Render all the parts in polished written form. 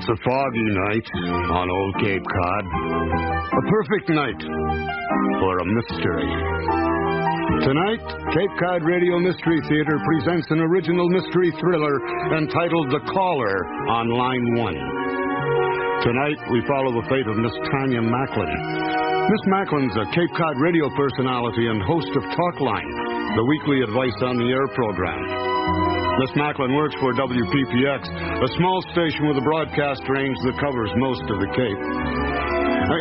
a foggy night on Old Cape Cod. A perfect night for a mystery. Tonight, Cape Cod Radio Mystery Theater presents an original mystery thriller entitled The Caller on Line 1. Tonight, we follow the fate of Miss Tanya Macklin. Miss Macklin's a Cape Cod radio personality and host of Talkline, the weekly advice on the air program. Miss Macklin works for WPPX, a small station with a broadcast range that covers most of the Cape.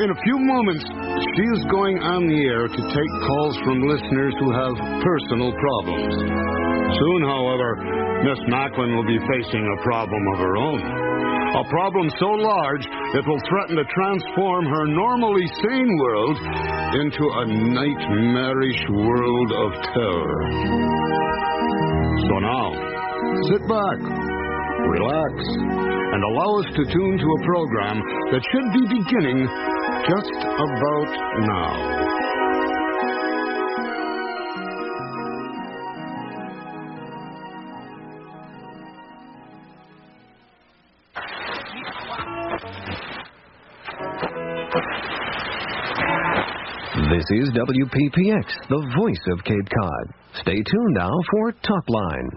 In a few moments, she is going on the air to take calls from listeners who have personal problems. Soon, however, Miss Macklin will be facing a problem of her own. A problem so large it will threaten to transform her normally sane world into a nightmarish world of terror. So now, sit back, relax, and allow us to tune to a program that should be beginning just about now. This is WPPX, the voice of Cape Cod. Stay tuned now for Talkline.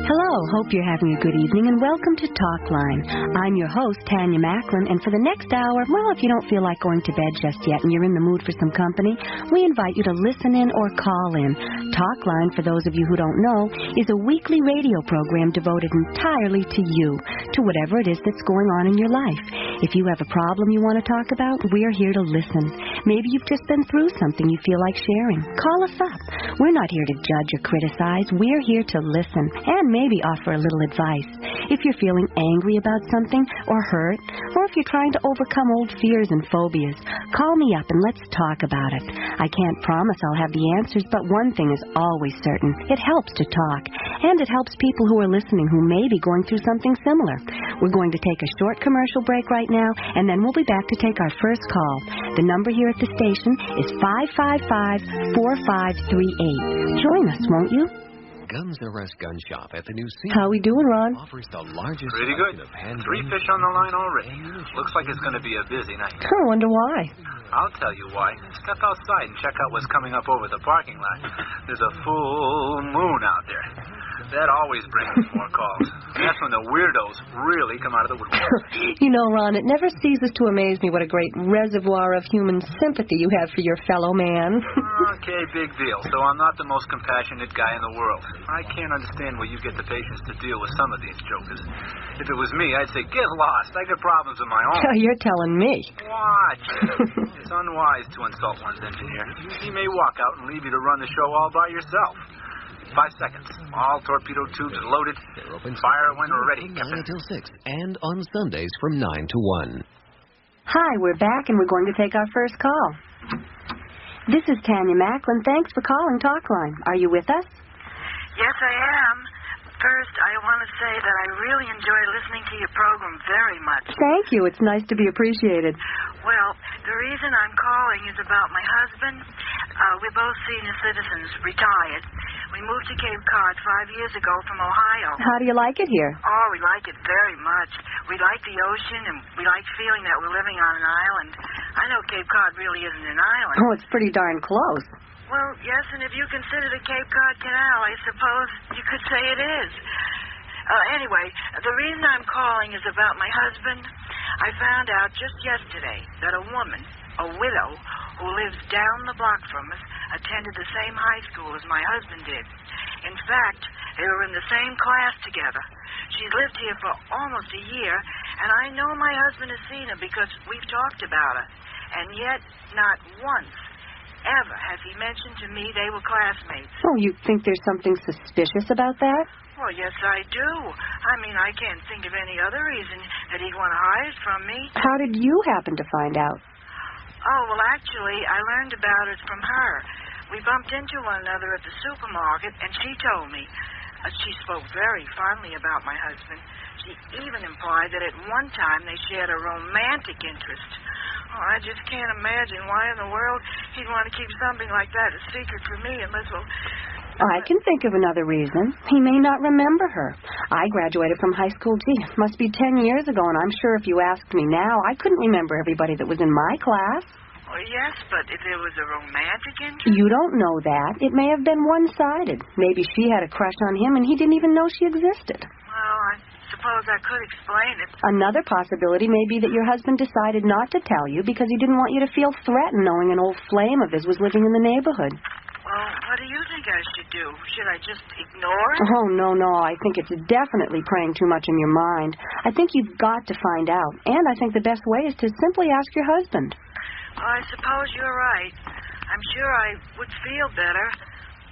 Hello, hope you're having a good evening, and welcome to Talkline. I'm your host, Tanya Macklin, and for the next hour, well, if you don't feel like going to bed just yet and you're in the mood for some company, we invite you to listen in or call in. Talkline, for those of you who don't know, is a weekly radio program devoted entirely to you, to whatever it is that's going on in your life. If you have a problem you want to talk about, we're here to listen. Maybe you've just been through something you feel like sharing. Call us up. We're not here to judge or criticize. We're here to listen and maybe offer a little advice. If you're feeling angry about something or hurt, or if you're trying to overcome old fears and phobias, call me up and let's talk about it. I can't promise I'll have the answers, but one thing is always certain. It helps to talk, and it helps people who are listening who may be going through something similar. We're going to take a short commercial break right now, and then we'll be back to take our first call. The number here at the station is 555-4538. Join us, won't you? Guns R Us Gun Shop at the new scene. How we doing, Ron? Offers the largest pretty good. of handguns. 3 fish on the line already. Looks like it's going to be a busy night. I wonder why. I'll tell you why. Step outside and check out what's coming up over the parking lot. There's a full moon out there. That always brings more calls. That's when the weirdos really come out of the woodwork. You know, Ron, it never ceases to amaze me what a great reservoir of human sympathy you have for your fellow man. Okay, big deal. So I'm not the most compassionate guy in the world. I can't understand where you get the patience to deal with some of these jokers. If it was me, I'd say, get lost. I got problems of my own. You're telling me. Watch. It's unwise to insult one's engineer. He may walk out and leave you to run the show all by yourself. 5 seconds. All torpedo tubes loaded. They're open fire when we're ready. 9 until 6, and on Sundays from 9 to 1. Hi, we're back, and we're going to take our first call. This is Tanya Macklin. Thanks for calling Talkline. Are you with us? Yes, I am. First, I want to say that I really enjoy listening to your program very much. Thank you. It's nice to be appreciated. Well, the reason I'm calling is about my husband. We're both senior citizens, retired. We moved to Cape Cod 5 years ago from Ohio. How do you like it here? Oh, we like it very much. We like the ocean, and we like feeling that we're living on an island. I know Cape Cod really isn't an island. Oh, it's pretty darn close. Well, yes, and if you consider the Cape Cod Canal, I suppose you could say it is. Anyway, the reason I'm calling is about my husband. I found out just yesterday that a woman, a widow, who lives down the block from us, attended the same high school as my husband did. In fact, they were in the same class together. She's lived here for almost a year, and I know my husband has seen her because we've talked about her. And yet, not once ever has he mentioned to me they were classmates. Oh, you think there's something suspicious about that? Well, yes, I do. I mean, I can't think of any other reason that he'd want to hide it from me. How did you happen to find out? Oh, well, actually, I learned about it from her. We bumped into one another at the supermarket, and she told me. She spoke very fondly about my husband. She even implied that at one time they shared a romantic interest. Oh, I just can't imagine why in the world he'd want to keep something like that a secret from me unless, well, I can think of another reason. He may not remember her. I graduated from high school, it must be 10 years ago, and I'm sure if you asked me now, I couldn't remember everybody that was in my class. Well, yes, but if there was a romantic interest... You don't know that. It may have been one-sided. Maybe she had a crush on him and he didn't even know she existed. Well, I suppose I could explain it. Another possibility may be that your husband decided not to tell you because he didn't want you to feel threatened knowing an old flame of his was living in the neighborhood. Well, what do you think I should do? Should I just ignore it? Oh, no. I think it's definitely preying too much on your mind. I think you've got to find out. And I think the best way is to simply ask your husband. Well, I suppose you're right. I'm sure I would feel better.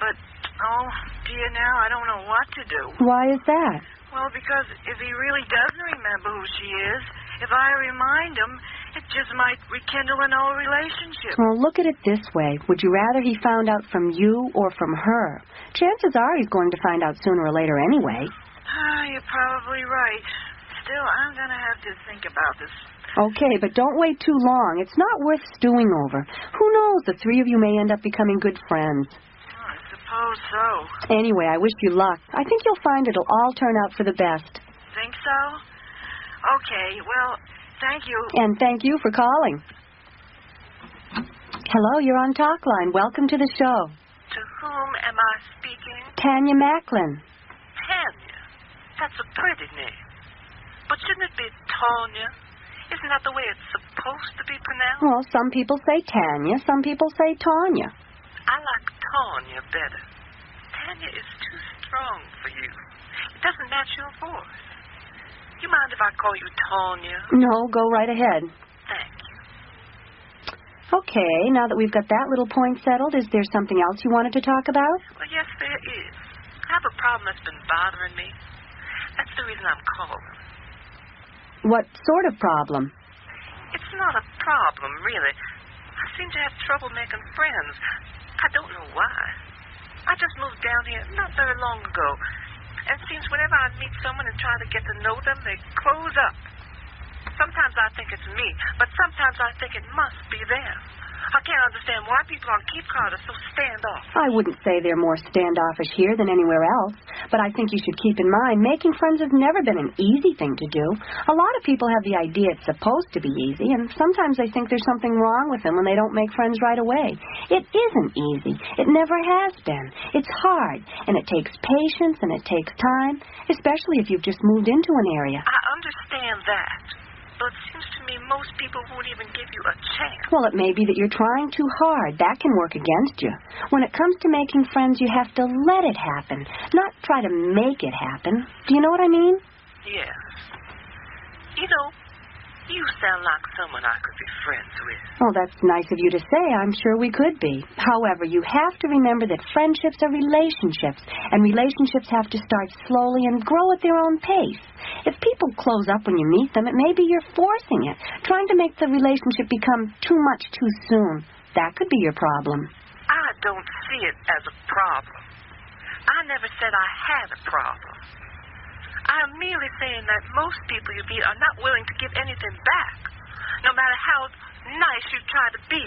But, oh, dear, now I don't know what to do. Why is that? Well, because if he really doesn't remember who she is, if I remind him, it just might rekindle an old relationship. Well, look at it this way. Would you rather he found out from you or from her? Chances are he's going to find out sooner or later anyway. You're probably right. Still, I'm going to have to think about this. Okay, but don't wait too long. It's not worth stewing over. Who knows? The three of you may end up becoming good friends. I suppose so. Anyway, I wish you luck. I think you'll find it'll all turn out for the best. Think so? Okay, well, thank you. And thank you for calling. Hello, you're on Talk Line. Welcome to the show. To whom am I speaking? Tanya Macklin. Tanya. That's a pretty name. But shouldn't it be Tanya? Isn't that the way it's supposed to be pronounced? Well, some people say Tanya, some people say Tanya. I like Tanya better. Tanya is too strong for you. It doesn't match your voice. You mind if I call you Tanya? No, go right ahead. Thank you. Okay, now that we've got that little point settled, is there something else you wanted to talk about? Well, yes, there is. I have a problem that's been bothering me. That's the reason I'm calling. What sort of problem? It's not a problem, really. I seem to have trouble making friends. I don't know why. I just moved down here not very long ago. And it seems whenever I meet someone and try to get to know them, they close up. Sometimes I think it's me, but sometimes I think it must be them. I can't understand why people on Cape Cod are so standoffish. I wouldn't say they're more standoffish here than anywhere else, but I think you should keep in mind making friends has never been an easy thing to do. A lot of people have the idea it's supposed to be easy, and sometimes they think there's something wrong with them when they don't make friends right away. It isn't easy. It never has been. It's hard, and it takes patience, and it takes time, especially if you've just moved into an area. I understand that. But it seems to me most people won't even give you a chance. Well, it may be that you're trying too hard. That can work against you. When it comes to making friends, you have to let it happen, not try to make it happen. Do you know what I mean? Yes. You know, you sound like someone I could be friends with. Well, that's nice of you to say. I'm sure we could be. However, you have to remember that friendships are relationships, and relationships have to start slowly and grow at their own pace. If people close up when you meet them, it may be you're forcing it, trying to make the relationship become too much too soon. That could be your problem. I don't see it as a problem. I never said I had a problem. I'm merely saying that most people you meet are not willing to give anything back, no matter how nice you try to be.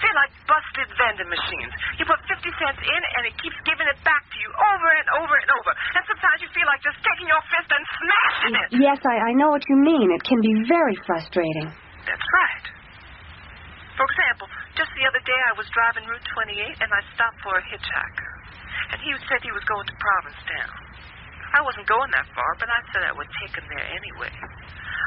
They're like busted vending machines. You put 50 cents in, and it keeps giving it back to you over and over and over. And sometimes you feel like just taking your fist and smashing it. Yes, I know what you mean. It can be very frustrating. That's right. For example, just the other day I was driving Route 28, and I stopped for a hitchhiker. And he said he was going to Provincetown. I wasn't going that far, but I said I would take him there anyway.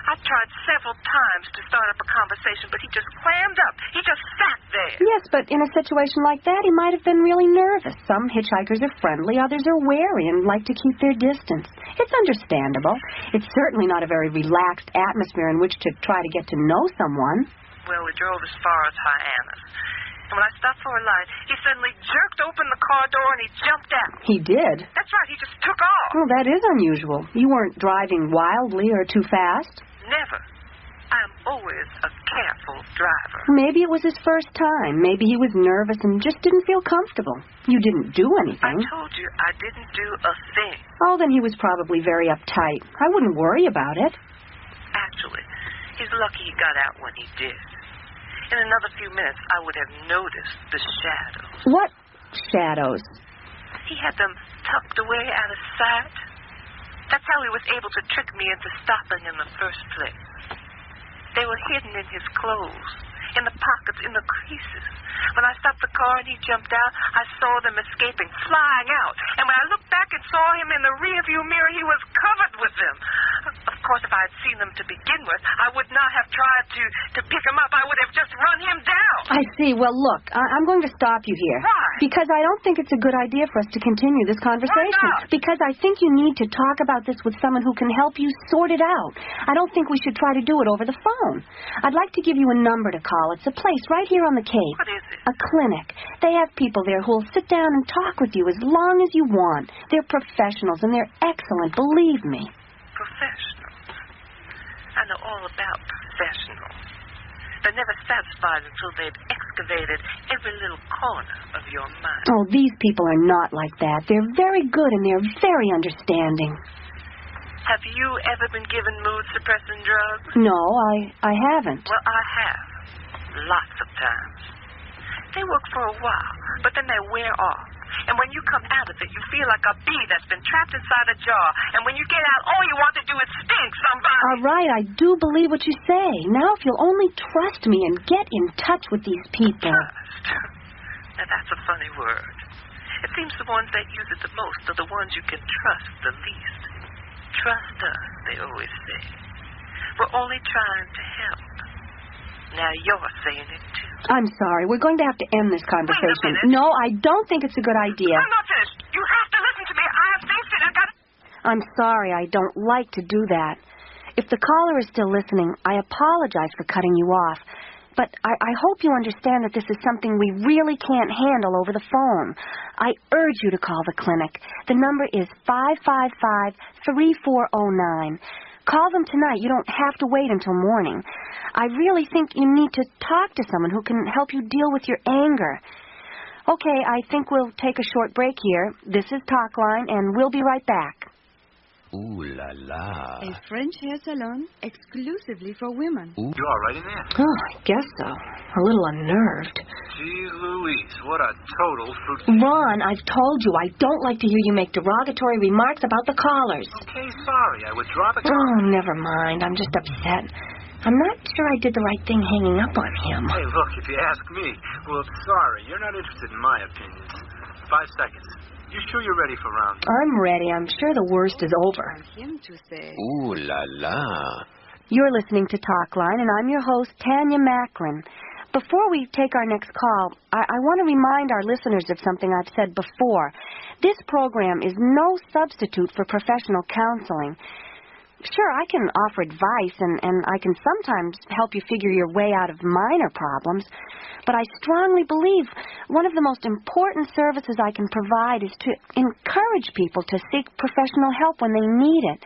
I tried several times to start up a conversation, but he just clammed up. He just sat there. Yes, but in a situation like that, he might have been really nervous. Some hitchhikers are friendly, others are wary and like to keep their distance. It's understandable. It's certainly not a very relaxed atmosphere in which to try to get to know someone. Well, we drove as far as Hyannis. And when I stopped for a light, he suddenly jerked open the car door and he jumped out. He did? That's right. He just took off. Well, that is unusual. You weren't driving wildly or too fast? Never. I'm always a careful driver. Maybe it was his first time. Maybe he was nervous and just didn't feel comfortable. You didn't do anything. I told you I didn't do a thing. Oh, then he was probably very uptight. I wouldn't worry about it. Actually, he's lucky he got out when he did. In another few minutes, I would have noticed the shadows. What shadows? He had them tucked away out of sight. That's how he was able to trick me into stopping in the first place. They were hidden in his clothes, in the pockets, in the creases. When I stopped the car and he jumped out, I saw them escaping, flying out. And when I looked back and saw him in the rearview mirror, he was covered with them. Of course, if I had seen them to begin with, I would not have tried to pick him up. I would have just run him down. I see. Well, look, I'm going to stop you here. Why? Because I don't think it's a good idea for us to continue this conversation. Why not? Because I think you need to talk about this with someone who can help you sort it out. I don't think we should try to do it over the phone. I'd like to give you a number to call. It's a place right here on the Cape. What is it? A clinic. They have people there who'll sit down and talk with you as long as you want. They're professionals, and they're excellent, believe me. Professionals. I know all about professionals. They're never satisfied until they've excavated every little corner of your mind. Oh, these people are not like that. They're very good, and they're very understanding. Have you ever been given mood-suppressant drugs? No, I haven't. Well, I have. Lots of times. They work for a while, but then they wear off. And when you come out of it, you feel like a bee that's been trapped inside a jar. And when you get out, all you want to do is stink somebody. All right, I do believe what you say. Now, if you'll only trust me and get in touch with these people. Trust? Now, that's a funny word. It seems the ones that use it the most are the ones you can trust the least. Trust us, they always say. We're only trying to help. Now you're saying it, too. I'm sorry. We're going to have to end this conversation. Wait a minute. No, I don't think it's a good idea. I'm not finished. You have to listen to me. I have things that I got to... I'm sorry. I don't like to do that. If the caller is still listening, I apologize for cutting you off. But I hope you understand that this is something we really can't handle over the phone. I urge you to call the clinic. The number is 555-3409. Call them tonight. You don't have to wait until morning. I really think you need to talk to someone who can help you deal with your anger. Okay, I think we'll take a short break here. This is Talkline, and we'll be right back. Ooh la la. A French hair salon exclusively for women. Ooh. You all right in there? Oh, I guess so. A little unnerved. Gee Louise, what a total fruit. Ron, I've told you I don't like to hear you make derogatory remarks about the callers. Okay, sorry. I withdraw the call. Oh, never mind. I'm just upset. I'm not sure I did the right thing hanging up on him. Hey, look, if you ask me, well, sorry. You're not interested in my opinions. 5 seconds. You sure you're ready for round 2? I'm ready. I'm sure the worst is over. For him to say. Ooh la la. You're listening to Talkline, and I'm your host, Tanya Macklin. Before we take our next call, I want to remind our listeners of something I've said before. This program is no substitute for professional counseling. Sure, I can offer advice, and I can sometimes help you figure your way out of minor problems, but I strongly believe one of the most important services I can provide is to encourage people to seek professional help when they need it.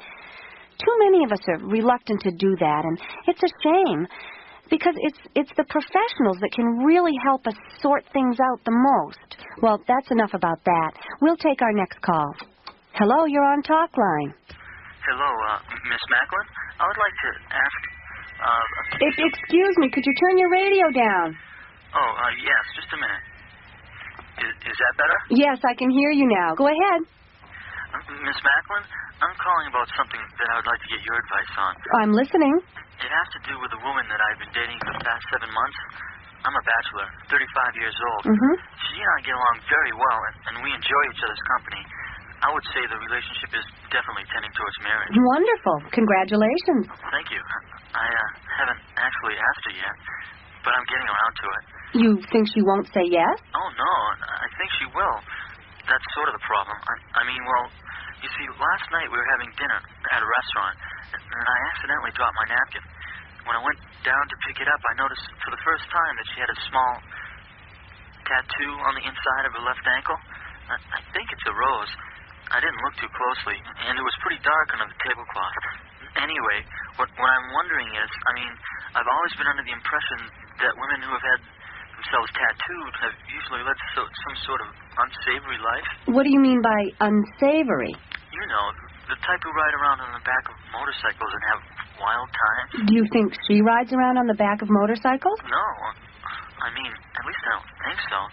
Too many of us are reluctant to do that, and it's a shame, because it's the professionals that can really help us sort things out the most. Well, that's enough about that. We'll take our next call. Hello, you're on Talkline. Hello, Miss Macklin. I would like to ask... Excuse me, could you turn your radio down? Oh, yes, just a minute. Is that better? Yes, I can hear you now. Go ahead. Miss Macklin, I'm calling about something that I would like to get your advice on. I'm listening. It has to do with a woman that I've been dating for the past 7 months. I'm a bachelor, 35 years old. Mm-hmm. She and I get along very well, and we enjoy each other's company. I would say the relationship is definitely tending towards marriage. Wonderful. Congratulations. Thank you. I haven't actually asked her yet, but I'm getting around to it. You think she won't say yes? Oh, no. I think she will. That's sort of the problem. I mean, well, you see, last night we were having dinner at a restaurant, and I accidentally dropped my napkin. When I went down to pick it up, I noticed for the first time that she had a small tattoo on the inside of her left ankle. I think it's a rose. I didn't look too closely, and it was pretty dark under the tablecloth. Anyway, what I'm wondering is, I mean, I've always been under the impression that women who have had themselves tattooed have usually led some sort of unsavory life. What do you mean by unsavory? You know, the type who ride around on the back of motorcycles and have wild times. Do you think she rides around on the back of motorcycles? No. I mean, at least I don't think so.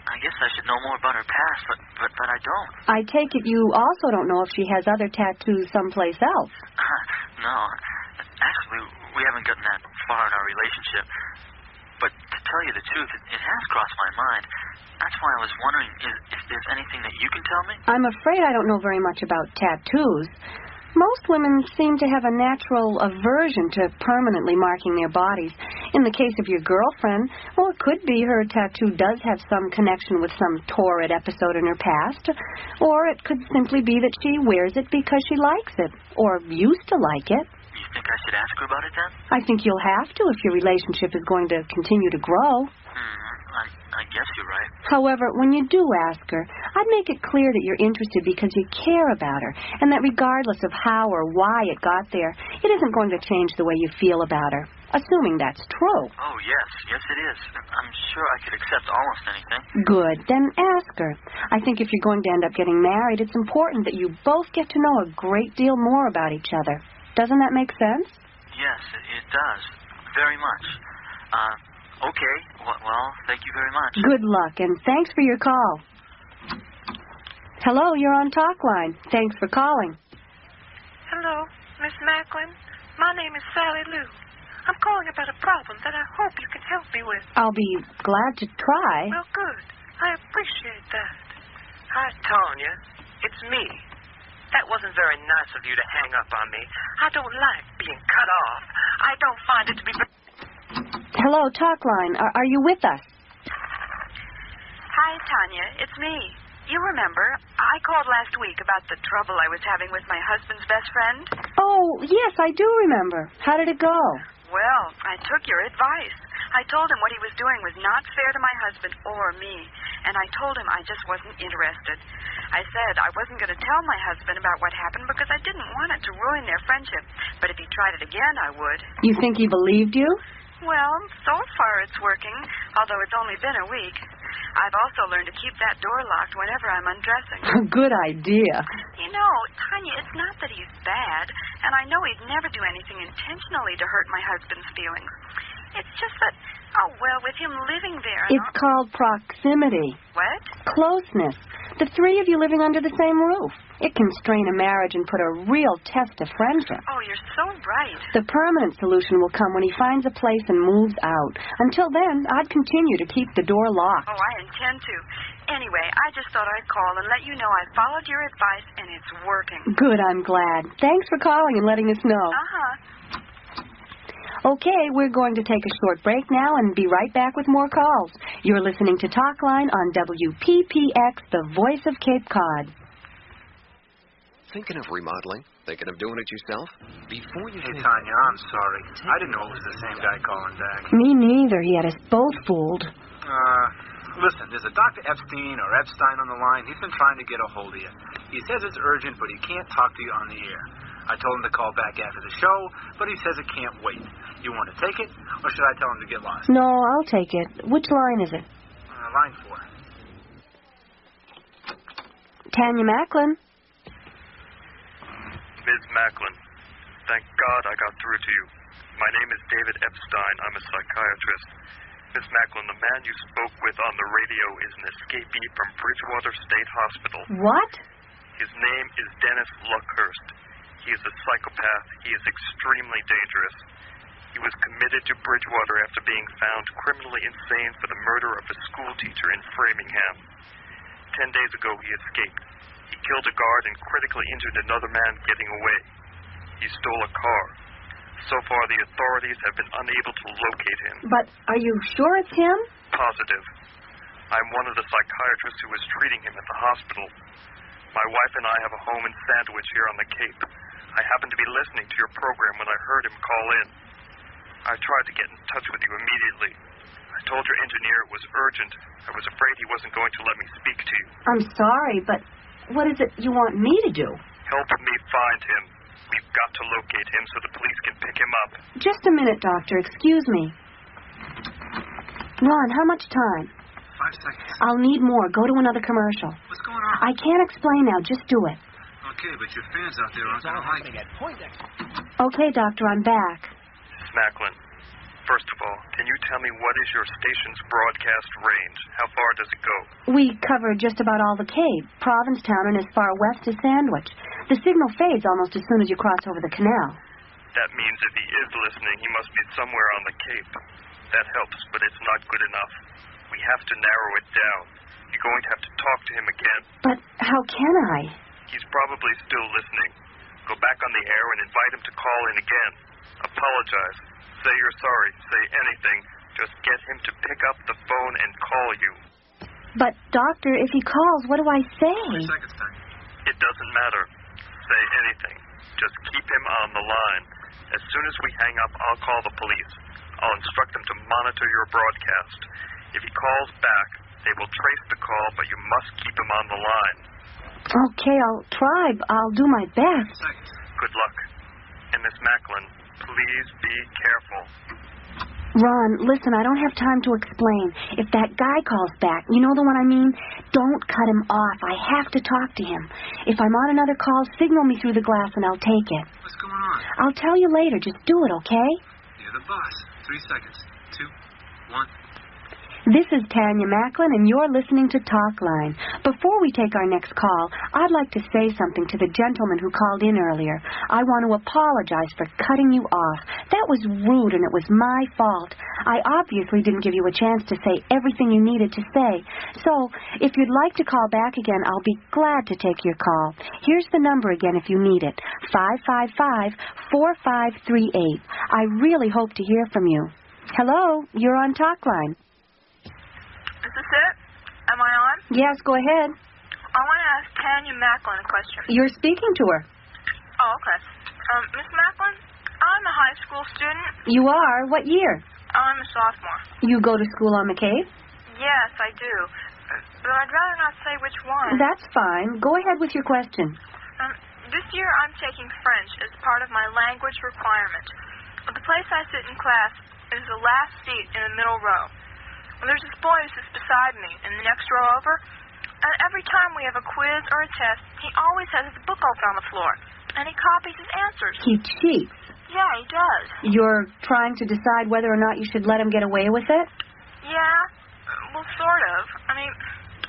I I guess I should know more about her past, but I don't. I take it you also don't know if she has other tattoos someplace else. No. Actually, we haven't gotten that far in our relationship. But to tell you the truth, it has crossed my mind. That's why I was wondering if there's anything that you can tell me. I'm afraid I don't know very much about tattoos. Most women seem to have a natural aversion to permanently marking their bodies. In the case of your girlfriend, well, it could be her tattoo does have some connection with some torrid episode in her past. Or it could simply be that she wears it because she likes it, or used to like it. You think I should ask her about it then? I think you'll have to if your relationship is going to continue to grow. I guess you're right. However, when you do ask her, I'd make it clear that you're interested because you care about her, and that regardless of how or why it got there, it isn't going to change the way you feel about her, assuming that's true. Oh, yes it is. I'm sure I could accept almost anything. Good, then ask her. I think if you're going to end up getting married, it's important that you both get to know a great deal more about each other. Doesn't that make sense? Yes, it does. Very much. Okay. Well, thank you very much. Good luck, and thanks for your call. Hello, you're on Talk Line. Thanks for calling. Hello, Miss Macklin. My name is Sally Lou. I'm calling about a problem that I hope you can help me with. I'll be glad to try. Well, good. I appreciate that. Hi, Tanya. It's me. That wasn't very nice of you to hang up on me. I don't like being cut off. I don't find it to be... Hello, Talk Line. Are you with us? Hi, Tanya. It's me. You remember, I called last week about the trouble I was having with my husband's best friend? Oh, yes, I do remember. How did it go? Well, I took your advice. I told him what he was doing was not fair to my husband or me, and I told him I just wasn't interested. I said I wasn't going to tell my husband about what happened because I didn't want it to ruin their friendship, but if he tried it again, I would. You think he believed you? Well, so far it's working, although it's only been a week. I've also learned to keep that door locked whenever I'm undressing. Good idea. You know, Tanya, it's not that he's bad, and I know he'd never do anything intentionally to hurt my husband's feelings. It's just that, with him living there... It's called proximity. What? Closeness. The three of you living under the same roof. It can strain a marriage and put a real test to friendship. Oh, you're so right. The permanent solution will come when he finds a place and moves out. Until then, I'd continue to keep the door locked. Oh, I intend to. Anyway, I just thought I'd call and let you know I followed your advice, and it's working. Good, I'm glad. Thanks for calling and letting us know. Okay, we're going to take a short break now and be right back with more calls. You're listening to Talk Line on WPPX, the voice of Cape Cod. Thinking of remodeling? Thinking of doing it yourself? Before you... Hey, Tanya, I'm sorry. I didn't know it was the same guy calling back. Me neither. He had us both fooled. Listen, there's a Dr. Epstein or Epstein on the line. He's been trying to get a hold of you. He says it's urgent, but he can't talk to you on the air. I told him to call back after the show, but he says it can't wait. You want to take it, or should I tell him to get lost? No, I'll take it. Which line is it? Line 4. Tanya Macklin. Ms. Macklin, thank God I got through to you. My name is David Epstein. I'm a psychiatrist. Ms. Macklin, the man you spoke with on the radio is an escapee from Bridgewater State Hospital. What? His name is Dennis Luckhurst. He is a psychopath. He is extremely dangerous. He was committed to Bridgewater after being found criminally insane for the murder of a school teacher in Framingham. 10 days ago, he escaped. He killed a guard and critically injured another man getting away. He stole a car. So far, the authorities have been unable to locate him. But are you sure it's him? Positive. I'm one of the psychiatrists who was treating him at the hospital. My wife and I have a home in Sandwich here on the Cape. I happened to be listening to your program when I heard him call in. I tried to get in touch with you immediately. I told your engineer it was urgent. I was afraid he wasn't going to let me speak to you. I'm sorry, but what is it you want me to do? Help me find him. We've got to locate him so the police can pick him up. Just a minute, Doctor. Excuse me. Ron, how much time? 5 seconds. I'll need more. Go to another commercial. What's going on? I can't explain now. Just do it. Okay, but your fans out there aren't going to like it. Okay, Doctor, I'm back. Macklin, First of all, can you tell me what is your station's broadcast range? How far does it go? We cover just about all the Cape, Provincetown, and as far west as Sandwich. The signal fades almost as soon as you cross over the canal. That means if he is listening, he must be somewhere on the Cape. That helps, but it's not good enough. We have to narrow it down. You're going to have to talk to him again. But how can I? He's probably still listening. Go back on the air and invite him to call in again. Apologize. Say you're sorry. Say anything. Just get him to pick up the phone and call you. But, Doctor, if he calls, what do I say? 3 seconds, Tanya. It doesn't matter. Say anything. Just keep him on the line. As soon as we hang up, I'll call the police. I'll instruct them to monitor your broadcast. If he calls back, they will trace the call, but you must keep him on the line. Okay, I'll try. I'll do my best. Good luck. And Miss Macklin, please be careful. Ron, listen, I don't have time to explain. If that guy calls back, you know the one I mean? Don't cut him off. I have to talk to him. If I'm on another call, signal me through the glass and I'll take it. What's going on? I'll tell you later. Just do it, okay? You're the boss. 3 seconds. 2, 1. This is Tanya Macklin, and you're listening to Talkline. Before we take our next call, I'd like to say something to the gentleman who called in earlier. I want to apologize for cutting you off. That was rude, and it was my fault. I obviously didn't give you a chance to say everything you needed to say. So, if you'd like to call back again, I'll be glad to take your call. Here's the number again if you need it. 555-4538. I really hope to hear from you. Hello, you're on Talkline. Is this it? Am I on? Yes, go ahead. I want to ask Tanya Macklin a question. You're speaking to her. Oh, okay. Miss Macklin, I'm a high school student. You are? What year? I'm a sophomore. You go to school on the Cape? Yes, I do. But I'd rather not say which one. That's fine. Go ahead with your question. This year I'm taking French as part of my language requirement. The place I sit in class is the last seat in the middle row. There's this boy who sits beside me in the next row over, and every time we have a quiz or a test, he always has his book open on the floor, and he copies his answers. He cheats. Yeah, he does. You're trying to decide whether or not you should let him get away with it? Yeah, well, sort of. I mean,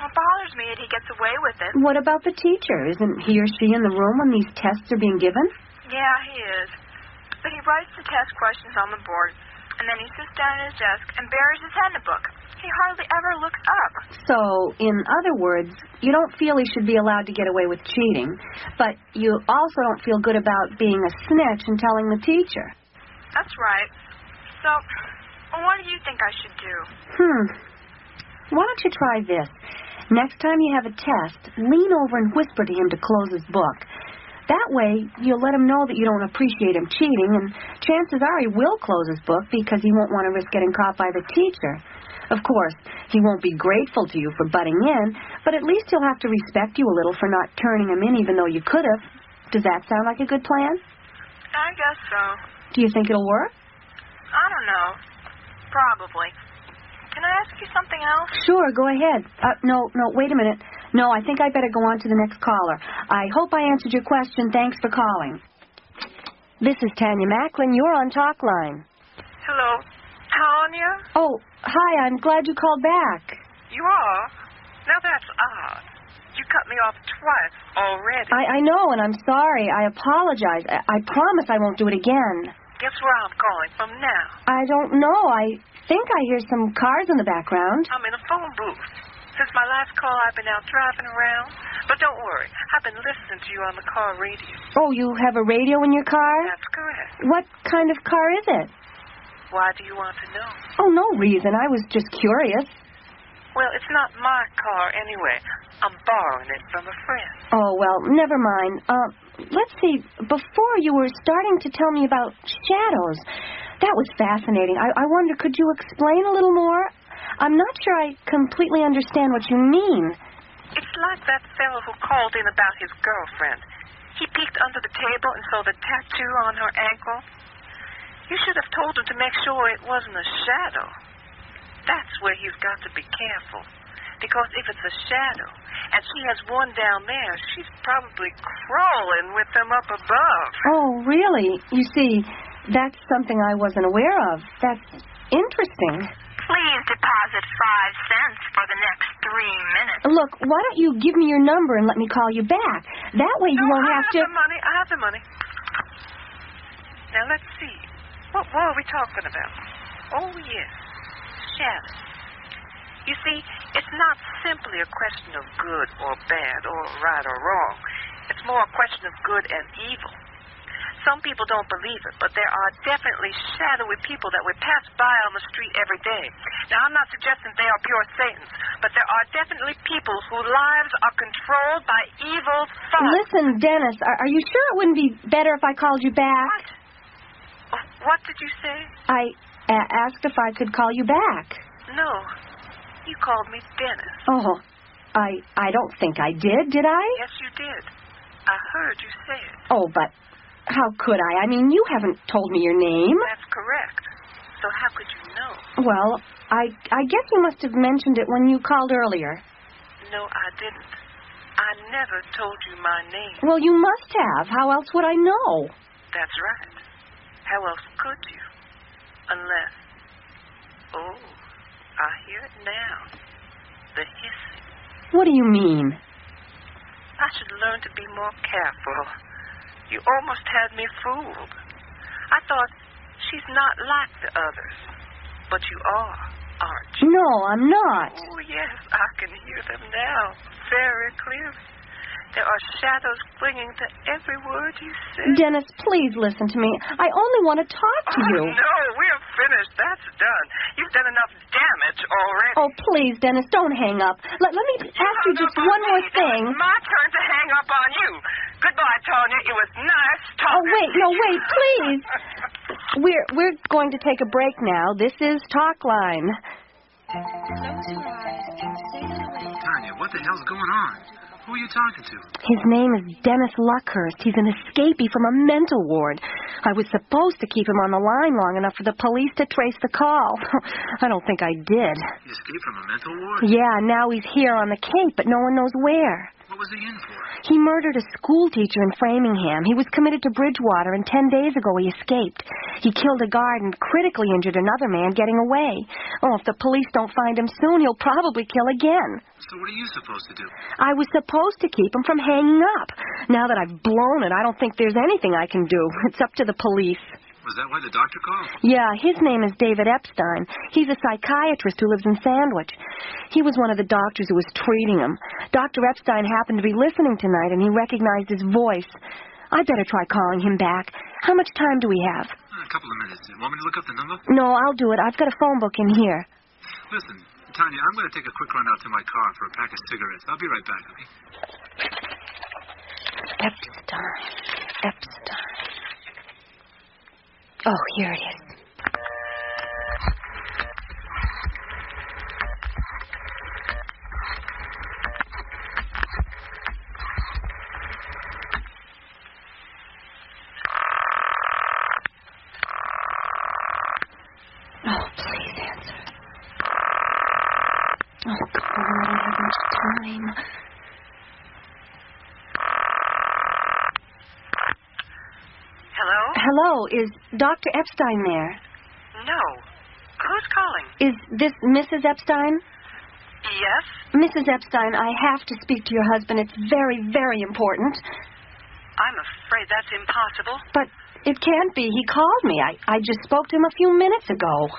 it bothers me that he gets away with it. What about the teacher? Isn't he or she in the room when these tests are being given? Yeah, he is. But he writes the test questions on the board, and then he sits down at his desk and buries his head in the book. He hardly ever looks up. So, in other words, you don't feel he should be allowed to get away with cheating, but you also don't feel good about being a snitch and telling the teacher. That's right. So, what do you think I should do? Why don't you try this? Next time you have a test, lean over and whisper to him to close his book. That way, you'll let him know that you don't appreciate him cheating, and chances are he will close his book because he won't want to risk getting caught by the teacher. Of course, he won't be grateful to you for butting in, but at least he'll have to respect you a little for not turning him in even though you could have. Does that sound like a good plan? I guess so. Do you think it'll work? I don't know. Probably. Can I ask you something else? Sure, go ahead. No, wait a minute. No, I think I better go on to the next caller. I hope I answered your question. Thanks for calling. This is Tanya Macklin. You're on Talkline. Hello. Tanya? Oh, hi. I'm glad you called back. You are? Now that's odd. You cut me off twice already. I know, and I'm sorry. I apologize. I promise I won't do it again. Guess where I'm calling from now? I don't know. I think I hear some cars in the background. I'm in a phone booth. Since my last call, I've been out driving around. But don't worry. I've been listening to you on the car radio. Oh, you have a radio in your car? That's correct. What kind of car is it? Why do you want to know? Oh, no reason. I was just curious. Well, it's not my car anyway. I'm borrowing it from a friend. Oh, well, never mind. Let's see. Before you were starting to tell me about shadows. That was fascinating. I wonder, could you explain a little more? I'm not sure I completely understand what you mean. It's like that fellow who called in about his girlfriend. He peeked under the table and saw the tattoo on her ankle. You should have told him to make sure it wasn't a shadow. That's where he's got to be careful. Because if it's a shadow, and she has one down there, she's probably crawling with them up above. Oh, really? You see, That's something I wasn't aware of. That's interesting. Please deposit 5 cents for the next 3 minutes. Look, why don't you give me your number and let me call you back? That way you won't have to... I have the money. Now, let's see. What were we talking about? Oh, yes. Shadows. You see, it's not simply a question of good or bad or right or wrong. It's more a question of good and evil. Some people don't believe it, but there are definitely shadowy people that we pass by on the street every day. Now, I'm not suggesting they are pure Satans, but there are definitely people whose lives are controlled by evil thoughts. Listen, Dennis, are you sure it wouldn't be better if I called you back? What did you say? I asked if I could call you back. No. You called me Dennis. Oh, I don't think I did I? Yes, you did. I heard you say it. Oh, but how could I? I mean, you haven't told me your name. That's correct. So how could you know? Well, I guess you must have mentioned it when you called earlier. No, I didn't. I never told you my name. Well, you must have. How else would I know? That's right. How else could you? Unless... Oh, I hear it now. The hissing. What do you mean? I should learn to be more careful. You almost had me fooled. I thought, she's not like the others. But you are, aren't you? No, I'm not. Oh, yes, I can hear them now, very clearly. There are shadows clinging to every word you say. Dennis, please listen to me. I only want to talk to you. No, we're finished. That's done. You've done enough damage already. Oh, please, Dennis, don't hang up. Let me ask you just one more thing. It's my turn to hang up on you. Goodbye, Tanya. It was nice talking. Oh, wait, no, wait, please. We're going to take a break now. This is Talk Line. Tanya, what the hell's going on? Who are you talking to? His name is Dennis Luckhurst. He's an escapee from a mental ward. I was supposed to keep him on the line long enough for the police to trace the call. I don't think I did. He escaped from a mental ward? Yeah, now he's here on the Cape, but no one knows where. What was he in for? He murdered a school teacher in Framingham. He was committed to Bridgewater, and 10 days ago he escaped. He killed a guard and critically injured another man getting away. Oh, if the police don't find him soon, he'll probably kill again. So what are you supposed to do? I was supposed to keep him from hanging up. Now that I've blown it, I don't think there's anything I can do. It's up to the police. Was that why the doctor called? Yeah, his name is David Epstein. He's a psychiatrist who lives in Sandwich. He was one of the doctors who was treating him. Dr. Epstein happened to be listening tonight, and he recognized his voice. I'd better try calling him back. How much time do we have? A couple of minutes. Want me to look up the number? No, I'll do it. I've got a phone book in here. Listen, Tanya, I'm going to take a quick run out to my car for a pack of cigarettes. I'll be right back, okay? Epstein. Oh, here it is. Oh, please answer. Oh, come on, I don't have much time. Hello, is Dr. Epstein there? No. Who's calling? Is this Mrs. Epstein? Yes. Mrs. Epstein, I have to speak to your husband. It's very, very important. I'm afraid that's impossible. But it can't be. He called me. I just spoke to him a few minutes ago.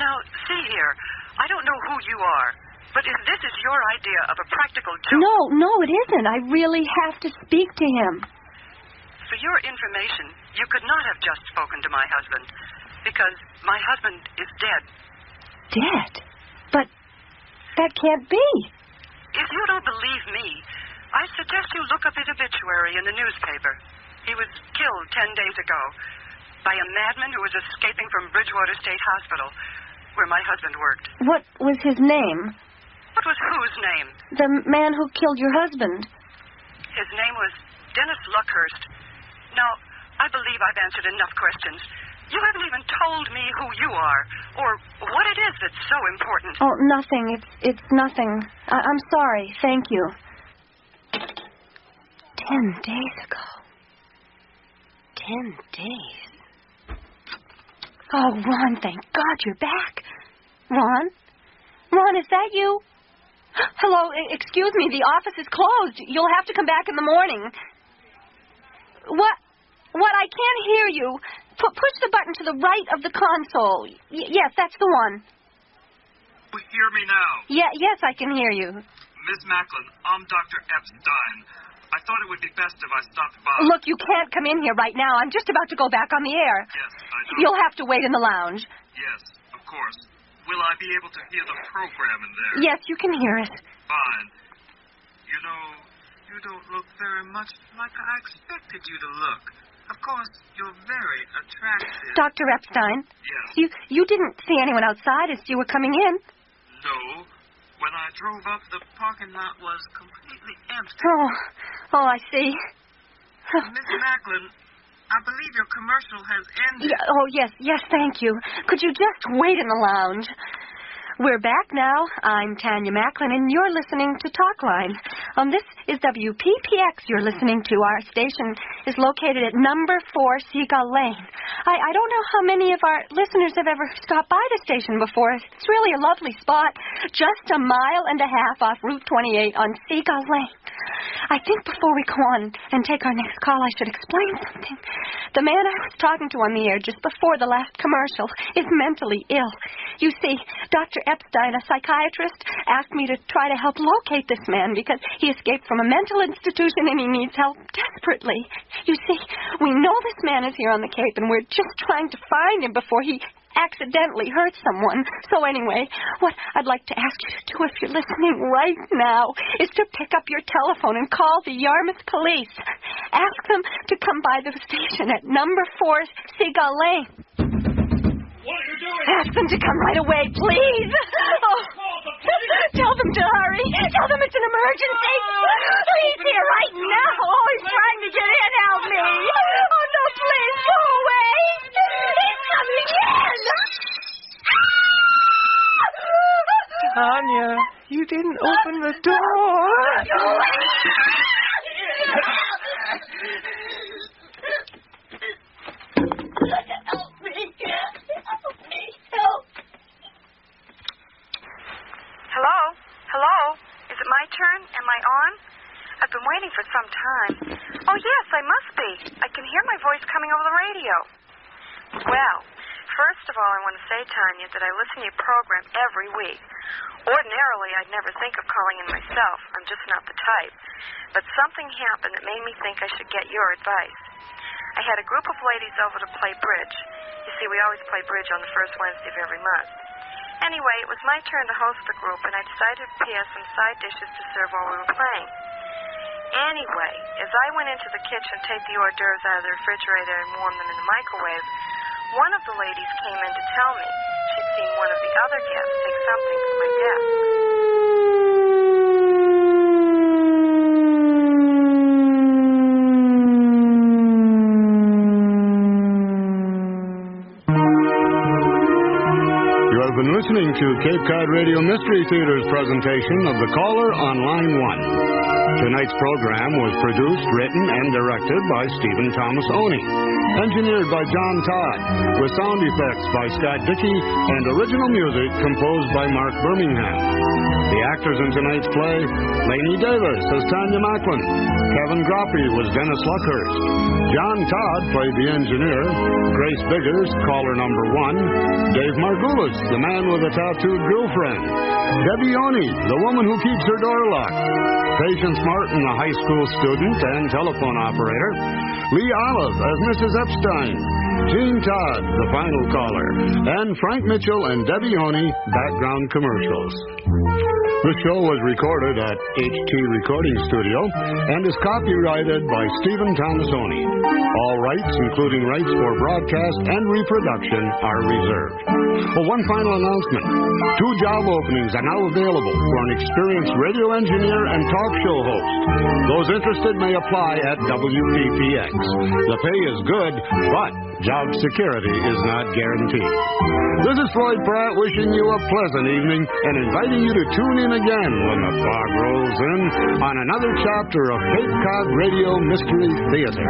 Now, see here. I don't know who you are, but if this is your idea of a practical joke... No, it isn't. I really have to speak to him. For your information, you could not have just spoken to my husband, because my husband is dead. Dead? But that can't be. If you don't believe me, I suggest you look up his obituary in the newspaper. He was killed 10 days ago by a madman who was escaping from Bridgewater State Hospital, where my husband worked. What was his name? What was whose name? The man who killed your husband. His name was Dennis Luckhurst. Now, I believe I've answered enough questions. You haven't even told me who you are, or what it is that's so important. Oh, nothing. It's nothing. I'm sorry. Thank you. 10 days ago. 10 days. Oh, Ron, thank God you're back. Ron? Ron, is that you? Hello, excuse me, the office is closed. You'll have to come back in the morning. What? I can't hear you. Push the button to the right of the console. Yes, that's the one. Hear me now. Yes, I can hear you. Miss Macklin, I'm Dr. Epstein. I thought it would be best if I stopped by. Look, you can't come in here right now. I'm just about to go back on the air. Yes, I know. You'll have to wait in the lounge. Yes, of course. Will I be able to hear the program in there? Yes, you can hear it. Fine. You know, you don't look very much like I expected you to look. Of course, you're very attractive. Dr. Epstein? Yes. You didn't see anyone outside as you were coming in? No. When I drove up, the parking lot was completely empty. Oh, I see. Miss Macklin, I believe your commercial has ended. Yes, thank you. Could you just wait in the lounge? We're back now. I'm Tanya Macklin, and you're listening to Talkline. This is WPPX you're listening to. Our station is located at number 4 Seagull Lane. I don't know how many of our listeners have ever stopped by the station before. It's really a lovely spot, just a mile and a half off Route 28 on Seagull Lane. I think before we go on and take our next call, I should explain something. The man I was talking to on the air just before the last commercial is mentally ill. You see, Dr. Epstein, a psychiatrist, asked me to try to help locate this man because he escaped from a mental institution and he needs help desperately. You see, we know this man is here on the Cape and we're just trying to find him before he accidentally hurt someone. So anyway, what I'd like to ask you to do if you're listening right now is to pick up your telephone and call the Yarmouth police. Ask them to come by the station at number 4 Seagull Lane. What are you doing? Ask them to come right away, please. Oh. Tell them to hurry. Tell them it's an emergency. He's here right now. Oh, he's trying to get in. Help me. Oh, no, please, go away. He's coming in. Tanya, you didn't open the door. Help me. Help. Hello? Is it my turn? Am I on? I've been waiting for some time. Oh, yes, I must be. I can hear my voice coming over the radio. Well, first of all, I want to say, Tanya, that I listen to your program every week. Ordinarily, I'd never think of calling in myself. I'm just not the type. But something happened that made me think I should get your advice. I had a group of ladies over to play bridge. You see, we always play bridge on the first Wednesday of every month. Anyway, it was my turn to host the group, and I decided to prepare some side dishes to serve while we were playing. Anyway, as I went into the kitchen to take the hors d'oeuvres out of the refrigerator and warm them in the microwave, one of the ladies came in to tell me she'd seen one of the other guests take something from my desk. You have been listening to Cape Cod Radio Mystery Theater's presentation of The Caller on Line 1. Tonight's program was produced, written, and directed by Steven Oney. Engineered by John Todd, with sound effects by Scott Dickey, and original music composed by Mark Birmingham. The actors in tonight's play: Lainey Davis as Tanya Macklin, Kevin Groppe was Dennis Luckhurst, John Todd played the engineer, Grace Biggers, caller number 1, Dave Margulis, the man with a tattooed girlfriend, Debbie Oney, the woman who keeps her door locked, Patience Martin, a high school student and telephone operator, Lee Olive as Mrs. Epstein, Gene Todd, the final caller, and Frank Mitchell and Debbie Oney, background commercials. The show was recorded at HT Recording Studio and is copyrighted by Steven Oney. All rights, including rights for broadcast and reproduction, are reserved. Well, one final announcement. 2 job openings are now available for an experienced radio engineer and talk show host. Those interested may apply at WPPX. The pay is good, but job security is not guaranteed. This is Floyd Pratt wishing you a pleasant evening and inviting you to tune in again when the fog rolls in on another chapter of Cape Cod Radio Mystery Theater.